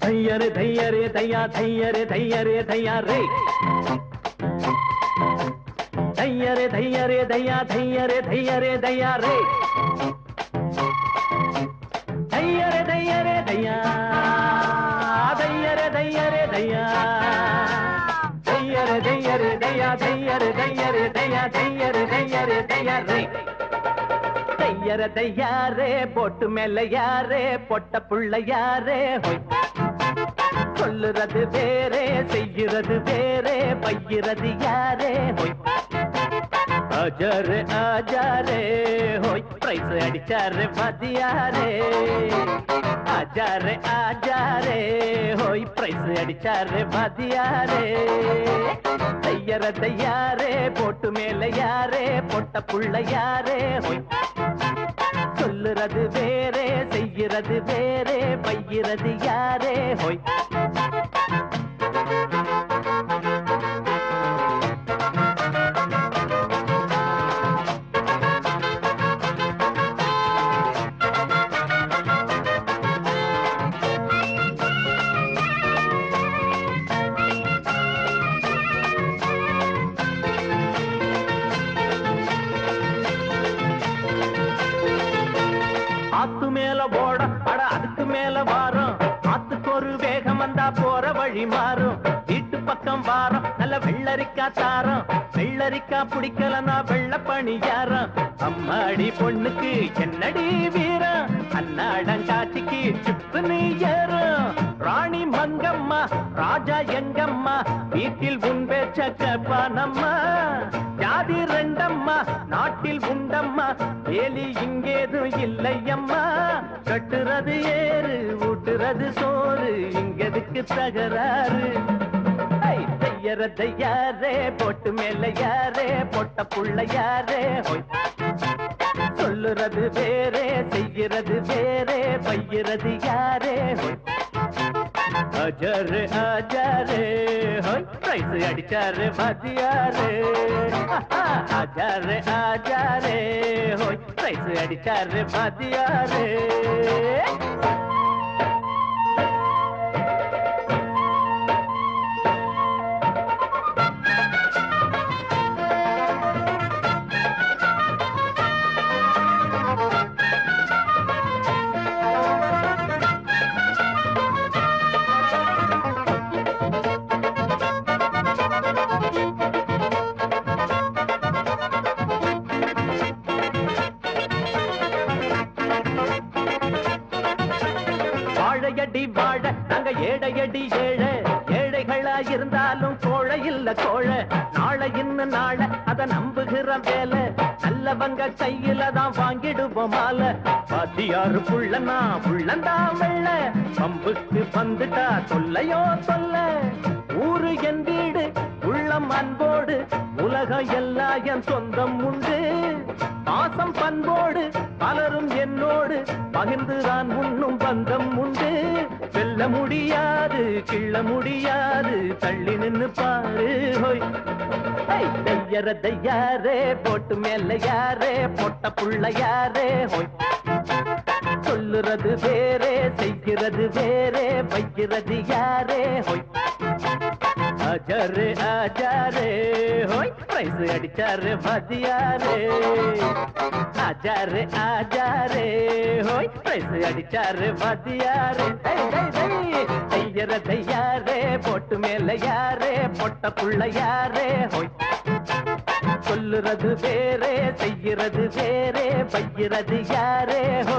தையரு தையரே தையா தையரே தையரே தையா ரே தையரே தையரே தையா தையரே தையரே தையா ரே தையரே தையரே தையா தையரே தையரே தையா தையரே தையரே தையா தையரே தையரே தையா தையரே தையரே தையா ரே தையர தையாரே பொட்டு மேல யாரே பொட்ட புள்ள யாரே ஹொய் சொல்லுறது வேறே செய்கிறது வேறே பையிறது யாரே ஹொய் ஆஜாரே ஆஜாரே ஹொய் பிரைஸ் அடிச்சாரே மதியாரே ஆஜாரே ஆஜாரே ஹொய் பிரைஸ் அடிச்சாரே மதியாரே தையர தையாரே பொட்டு மேல யாரே பொட்ட புள்ள யாரே ஹொய் சொல்லுறது வேறே செய்கிறது வேறே பையிறது யாரே ஹொய் ஆத்து மேல போட அட அதுக்கு மேல வாரம் ஆத்துக்கு ஒரு வேகம் வந்தா போற வழி மாறும் வீட்டு பக்கம் வாரம் நல்ல வெள்ளரிக்கா தாரம் வெள்ளரிக்கா பிடிக்கலன்னா வெள்ள பணியாரம் அம்மாடி பொண்ணுக்கு என்னடி வீரம் அன்னாடங்காட்சிக்கு சிப்புன்னு ஏறும் ராணி மங்கம்மா ராஜா எங்கம்மா வீட்டில் உன் பேச்ச கேப்பானம்மா ஜாதி ரெண்டம்மா நாட்டில் உண்டம்மா வேலி இங்கேதும் இல்லையம்மா கட்டுறது ஏறு ஊட்டுறது சோறு இங்கதுக்கு தகராறு தையர தையாரே பொட்டு மேல யாரே பொட்ட புள்ள யாரே ஹொய் சொல்லுறது வேறே செய்கிறது வேறே பையிறது யாரே ஹொய் ஆஜாரே ஆஜாரே ஹொய் பிரைஸ் அடிச்சாரே மதியாரே ஆஜாரே ஆஜாரே ஹொய் பிரைஸ் அடிச்சாரே மதியாரே வாழையடி வாழ நாங்க ஏழையடி ஏழை ஏழைகளா இருந்தாலும் கோழை இல்ல கோழை நாளை இன்னும் நாளை அத நம்புகிற வேலை நல்லவங்க கையில தான் வாங்கிடுவோம் மாலை பாத்தியாரு புள்ளனா புள்ளந்தா வெள்ள பம்புக்கு வந்துட்டா சொல்லையோ சொல்ல ஊரு என் வீடு உள்ளம் அன்போடு உலகம் எல்லாம் என் சொந்தம் உண்டு பாசம் பண்போடு பலரும் என்னோடு பகிர்ந்துதான் உண்ணும் பந்தம் உண்டு வெல்ல முடியாது கிள்ள முடியாது தள்ளி நின்னு பாரு ஹோய் தையர தையாரே போட்டு மேல யாரே பொட்ட புள்ள யாரே ஹோய் சொல்லுறது வேறே செய்கிறது வேறே பைகிறது யாரே ஹோய் ஆஜாரே ஆஜாரே ஹோய் பிரைஸ் அடிச்சாரே மதியாரே ஆஜாரே ஆஜாரே ஹோய் பிரைஸ் அடிச்சாரே மதியாரே தையர தையாரே போட்டு மேல யாரே பொட்ட புள்ள யாரே ஹோய் சொல்லுறது வேறே செய்கிறது வேறே பையிறது யாரே ஹோ